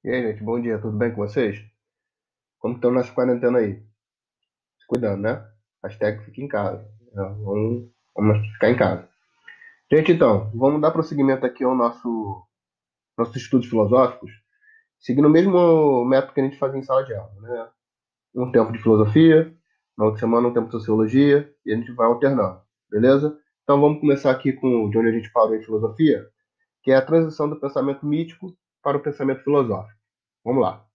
E aí, gente, bom dia, tudo bem com vocês? Como estão nessa quarentena aí? Se cuidando, né? Hashtag fica em casa. Vamos ficar em casa. Gente, então, vamos dar prosseguimento aqui ao nossos estudos filosóficos, seguindo o mesmo método que a gente fazia em sala de aula, né? Um tempo de filosofia, na outra semana um tempo de sociologia, e a gente vai alternando, beleza? Então vamos começar aqui com de onde a gente parou em filosofia, que é a transição do pensamento mítico para o pensamento filosófico. Vamos lá.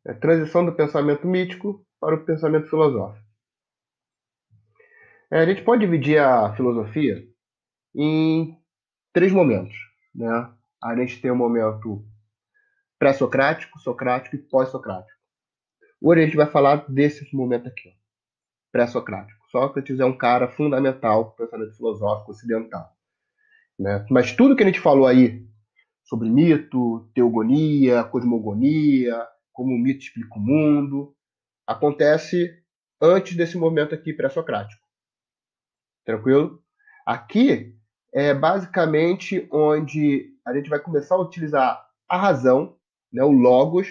É a transição do pensamento mítico para o pensamento filosófico. A gente pode dividir a filosofia em três momentos, né? A gente tem o momento pré-socrático, socrático e pós-socrático. Hoje a gente vai falar desse momento aqui, pré-socrático. Sócrates é um cara fundamental para o pensamento filosófico ocidental, né? Mas tudo que a gente falou aí sobre mito, teogonia, cosmogonia, como o mito explica o mundo, acontece antes desse momento aqui pré-socrático. Tranquilo? Aqui é basicamente onde a gente vai começar a utilizar a razão, né, o logos,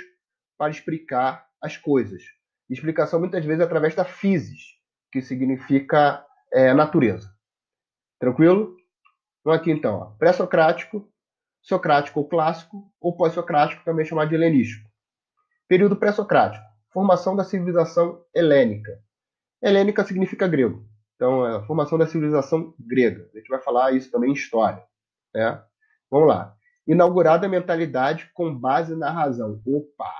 para explicar as coisas. Explicação muitas vezes através da physis, que significa natureza. Tranquilo? Então aqui então, pré-socrático, socrático ou clássico, ou pós-socrático, também chamado de helenístico. Período pré-socrático, formação da civilização helênica. Helênica significa grego. Então, é a formação da civilização grega. A gente vai falar isso também em história. Né? Vamos lá. Inaugurada a mentalidade com base na razão. Opa!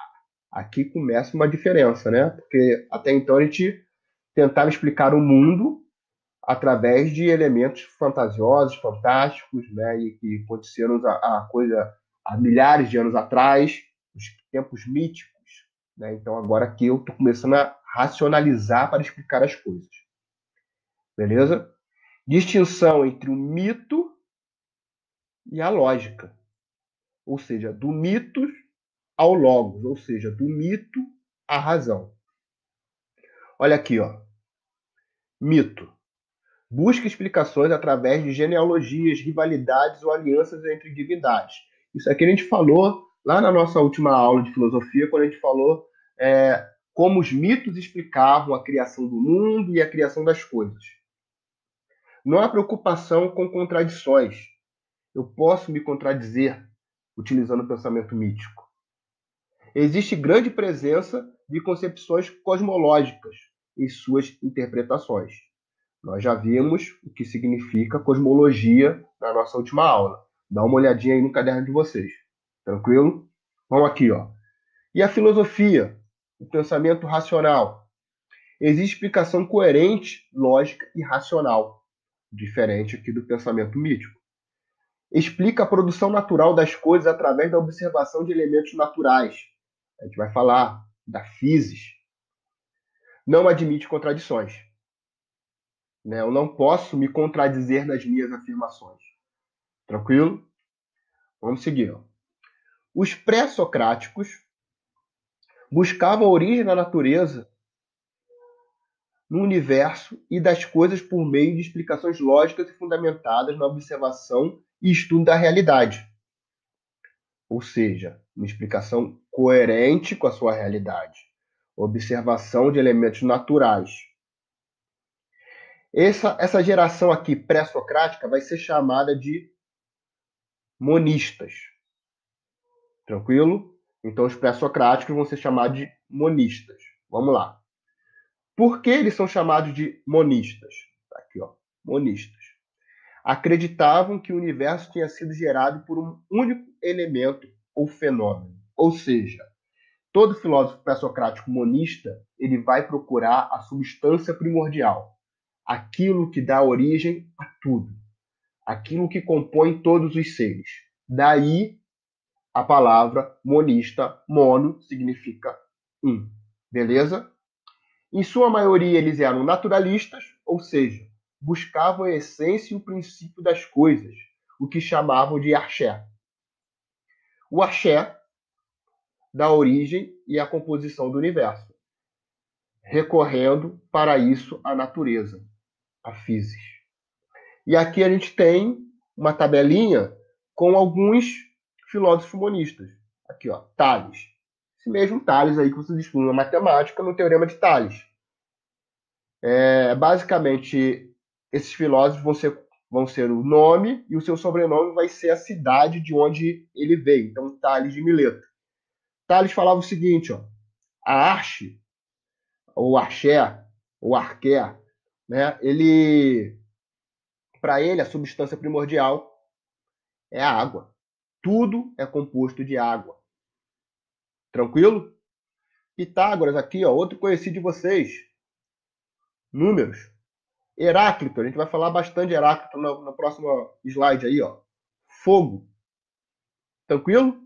Aqui começa uma diferença, né? Porque até então a gente tentava explicar o mundo através de elementos fantasiosos, fantásticos, né? E que aconteceram há milhares de anos atrás, os tempos míticos. Né? Então agora aqui eu estou começando a racionalizar para explicar as coisas. Beleza? Distinção entre o mito e a lógica. Ou seja, do mitos ao logos, ou seja, do mito à razão. Olha aqui, ó. Mito. Busca explicações através de genealogias, rivalidades ou alianças entre divindades. Isso aqui a gente falou lá na nossa última aula de filosofia, quando a gente falou como os mitos explicavam a criação do mundo e a criação das coisas. Não há preocupação com contradições. Eu posso me contradizer utilizando o pensamento mítico. Existe grande presença de concepções cosmológicas em suas interpretações. Nós já vimos o que significa cosmologia na nossa última aula. Dá uma olhadinha aí no caderno de vocês. Tranquilo? Vamos aqui, ó. E a filosofia, o pensamento racional. Existe explicação coerente, lógica e racional, diferente aqui do pensamento mítico. Explica a produção natural das coisas através da observação de elementos naturais. A gente vai falar da physis. Não admite contradições. Né? Eu não posso me contradizer nas minhas afirmações. Tranquilo? Vamos seguir. Ó. Os pré-socráticos buscavam a origem da natureza no universo e das coisas por meio de explicações lógicas e fundamentadas na observação e estudo da realidade. Ou seja, uma explicação coerente com a sua realidade. Observação de elementos naturais. Essa geração aqui pré-socrática vai ser chamada de monistas. Tranquilo? Então os pré-socráticos vão ser chamados de monistas. Vamos lá. Por que eles são chamados de monistas? Aqui, ó, monistas. Acreditavam que o universo tinha sido gerado por um único elemento ou fenômeno. Ou seja, todo filósofo pré-socrático monista, ele vai procurar a substância primordial, aquilo que dá origem a tudo, aquilo que compõe todos os seres. Daí a palavra monista, mono, significa um. Beleza? Em sua maioria, eles eram naturalistas, ou seja, buscavam a essência e o princípio das coisas, o que chamavam de arché. O arché dá origem e a composição do universo, recorrendo para isso à natureza. a physis. E aqui a gente tem uma tabelinha com alguns filósofos monistas. Aqui, ó, Tales. Esse mesmo Tales aí que vocês estudam na matemática no Teorema de Tales. Basicamente, esses filósofos vão ser o nome e o seu sobrenome vai ser a cidade de onde ele veio. Então, Tales de Mileto. Tales falava o seguinte, ó, a arche, ou arché, ou arqué, né, para ele, a substância primordial é a água. Tudo é composto de água. Tranquilo? Pitágoras aqui, ó, outro conhecido de vocês. Números. Heráclito, a gente vai falar bastante de Heráclito no próximo slide aí, ó. Fogo. Tranquilo?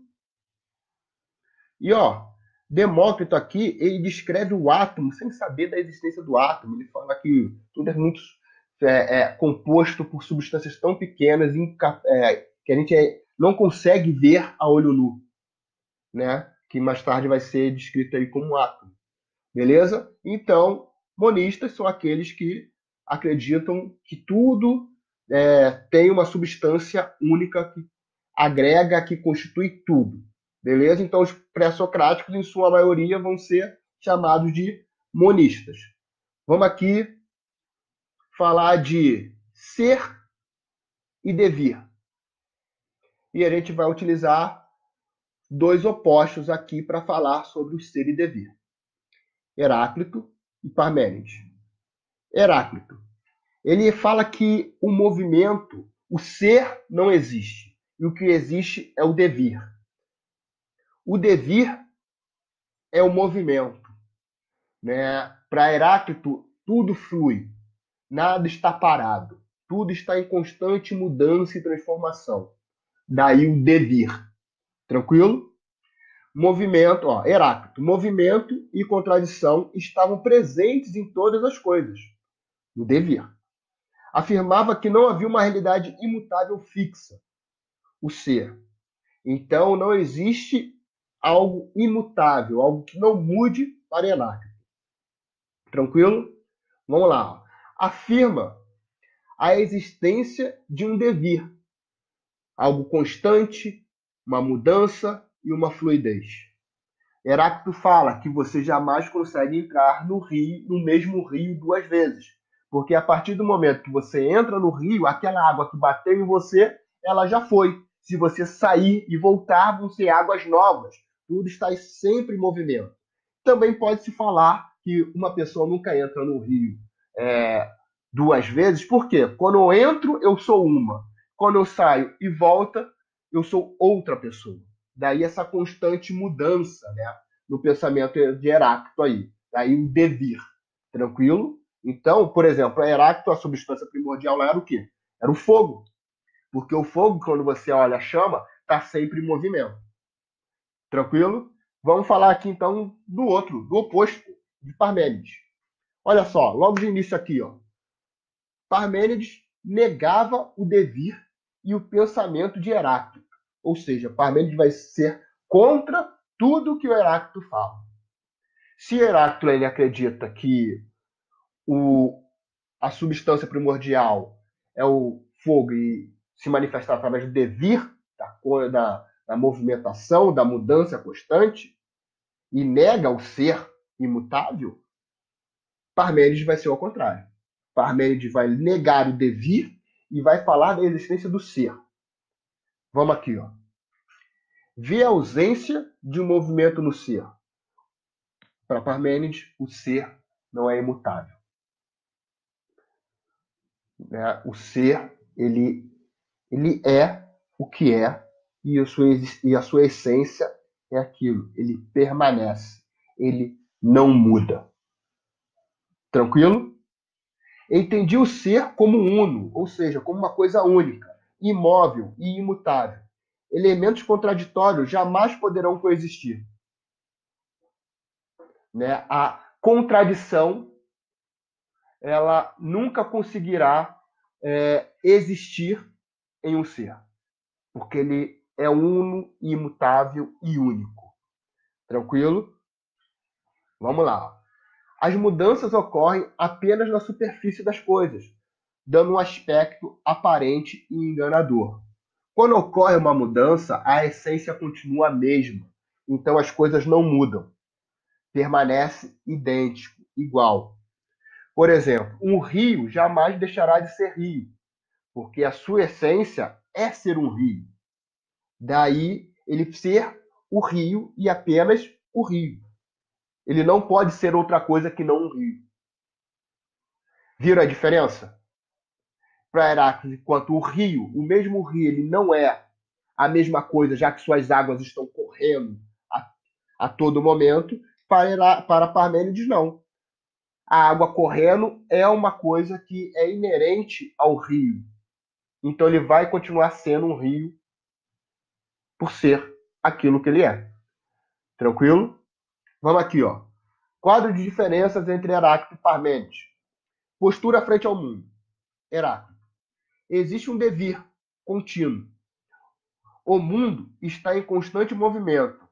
E, ó, Demócrito aqui, ele descreve o átomo sem saber da existência do átomo. Ele fala que tudo é muito composto por substâncias tão pequenas que a gente não consegue ver a olho nu, né? Que mais tarde vai ser descrito aí como átomo. Beleza? Então, monistas são aqueles que acreditam que tudo tem uma substância única que agrega, que constitui tudo. Beleza? Então, os pré-socráticos, em sua maioria, vão ser chamados de monistas. Vamos aqui falar de ser e devir. E a gente vai utilizar dois opostos aqui para falar sobre o ser e devir. Heráclito e Parmênides. Heráclito, ele fala que o movimento, o ser não existe. E o que existe é o devir. O devir é o movimento, né? Para Heráclito, tudo flui, nada está parado, tudo está em constante mudança e transformação. Daí o devir. Tranquilo? Movimento, ó, Heráclito, movimento e contradição estavam presentes em todas as coisas, no devir. Afirmava que não havia uma realidade imutável fixa, o ser. Então não existe algo imutável, algo que não mude para Heráclito. Tranquilo? Vamos lá. Afirma a existência de um devir, algo constante, uma mudança e uma fluidez. Heráclito fala que você jamais consegue entrar no mesmo rio duas vezes, porque a partir do momento que você entra no rio, aquela água que bateu em você, ela já foi. Se você sair e voltar, vão ser águas novas. Tudo está sempre em movimento. Também pode-se falar que uma pessoa nunca entra no rio duas vezes, por quê? Quando eu entro, eu sou uma. Quando eu saio e volta, eu sou outra pessoa. Daí essa constante mudança, né, no pensamento de Heráclito aí. Daí o devir. Tranquilo? Então, por exemplo, a Heráclito, a substância primordial lá era o quê? Era o fogo. Porque o fogo, quando você olha a chama, está sempre em movimento. Tranquilo? Vamos falar aqui então do outro, do oposto, de Parmênides. Olha só, logo de início aqui, ó. Parmênides negava o devir e o pensamento de Heráclito. Ou seja, Parmênides vai ser contra tudo que o Heráclito fala. Se Heráclito ele acredita que a substância primordial é o fogo e se manifestar através do devir, da movimentação, da mudança constante, e nega o ser imutável, Parmênides vai ser ao contrário. Parmênides vai negar o devir e vai falar da existência do ser. Vamos aqui, ó. Vê a ausência de um movimento no ser. Para Parmênides, o ser não é imutável. Né? O ser, ele é o que é e a sua essência é aquilo. Ele permanece. Ele não muda. Tranquilo? Entendi o ser como uno, ou seja, como uma coisa única, imóvel e imutável. Elementos contraditórios jamais poderão coexistir. Né? A contradição ela nunca conseguirá existir em um ser, porque ele é uno, imutável e único. Tranquilo? Vamos lá. As mudanças ocorrem apenas na superfície das coisas, dando um aspecto aparente e enganador. Quando ocorre uma mudança, a essência continua a mesma. Então as coisas não mudam. Permanece idêntico, igual. Por exemplo, um rio jamais deixará de ser rio, porque a sua essência é ser um rio. Daí ele ser o rio e apenas o rio. Ele não pode ser outra coisa que não um rio. Viram a diferença? Para Heráclito, enquanto o rio, o mesmo rio, ele não é a mesma coisa, já que suas águas estão correndo a todo momento, para Parmênides não. A água correndo é uma coisa que é inerente ao rio. Então ele vai continuar sendo um rio por ser aquilo que ele é. Tranquilo? Vamos aqui, ó. Quadro de diferenças entre Heráclito e Parmênides. Postura frente ao mundo. Heráclito. Existe um devir contínuo. O mundo está em constante movimento,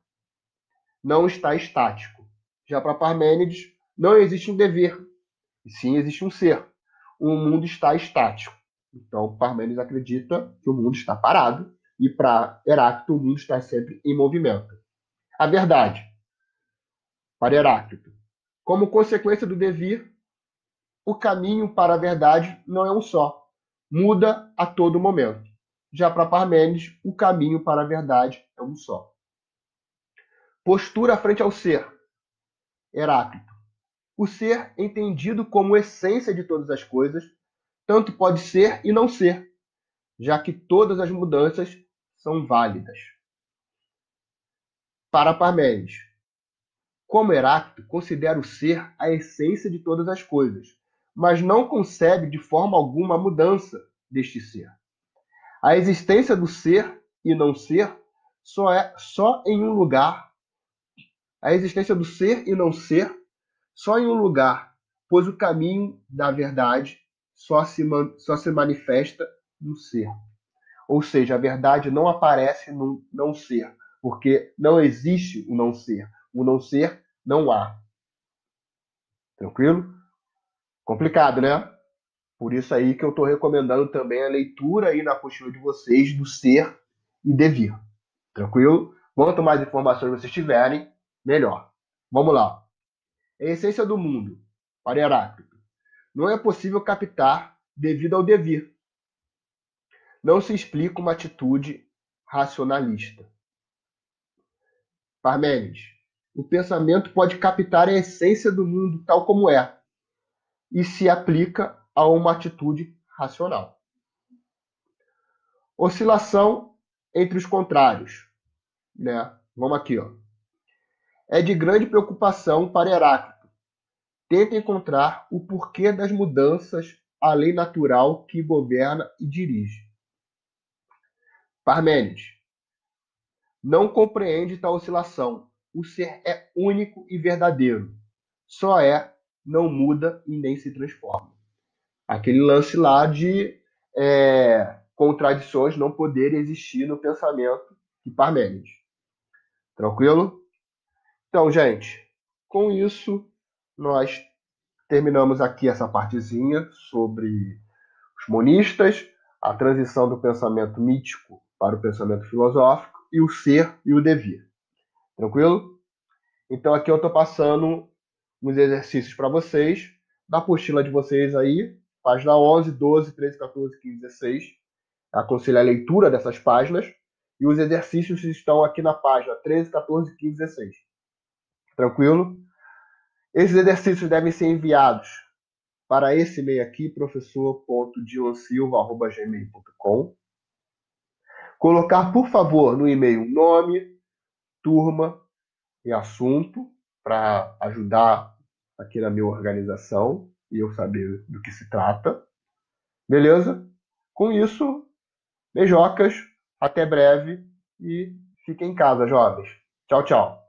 não está estático. Já para Parmênides, não existe um dever, e sim existe um ser. O mundo está estático. Então, Parmênides acredita que o mundo está parado, e para Heráclito, o mundo está sempre em movimento. A verdade, para Heráclito, como consequência do devir, o caminho para a verdade não é um só, muda a todo momento. Já para Parmênides, o caminho para a verdade é um só. Postura frente ao ser, Heráclito. O ser, entendido como essência de todas as coisas, tanto pode ser e não ser, já que todas as mudanças são válidas. Para Parmênides, como Heráclito, considera o ser a essência de todas as coisas, mas não concebe de forma alguma a mudança deste ser. A existência do ser e não ser só em um lugar. A existência do ser e não ser só em um lugar, pois o caminho da verdade só se manifesta no ser. Ou seja, a verdade não aparece no não ser, porque não existe o não ser. O não ser não há. Tranquilo? Complicado, né? Por isso aí que eu estou recomendando também a leitura aí na apostila de vocês do ser e devir. Tranquilo? Quanto mais informações vocês tiverem, melhor. Vamos lá. A essência do mundo, para Heráclito, não é possível captar devido ao devir. Não se explica uma atitude racionalista. Parmênides, o pensamento pode captar a essência do mundo tal como é e se aplica a uma atitude racional. Oscilação entre os contrários. Né? Vamos aqui. Ó. É de grande preocupação para Heráclito. Tenta encontrar o porquê das mudanças à lei natural que governa e dirige. Parmênides. Não compreende tal oscilação. O ser é único e verdadeiro. Só é, não muda e nem se transforma. Aquele lance lá de contradições não poderem existir no pensamento de Parmênides. Tranquilo? Então, gente, com isso, nós terminamos aqui essa partezinha sobre os monistas, a transição do pensamento mítico para o pensamento filosófico, e o ser e o devir. Tranquilo? Então, aqui eu estou passando uns exercícios para vocês, da apostila de vocês aí, página 11, 12, 13, 14, 15, 16. Aconselho a leitura dessas páginas, e os exercícios estão aqui na página 13, 14, 15, 16. Tranquilo? Esses exercícios devem ser enviados para esse e-mail aqui, professor.dionsilva@gmail.com. Colocar, por favor, no e-mail nome, turma e assunto, para ajudar aqui na minha organização e eu saber do que se trata. Beleza? Com isso, beijocas, até breve e fiquem em casa, jovens. Tchau, tchau.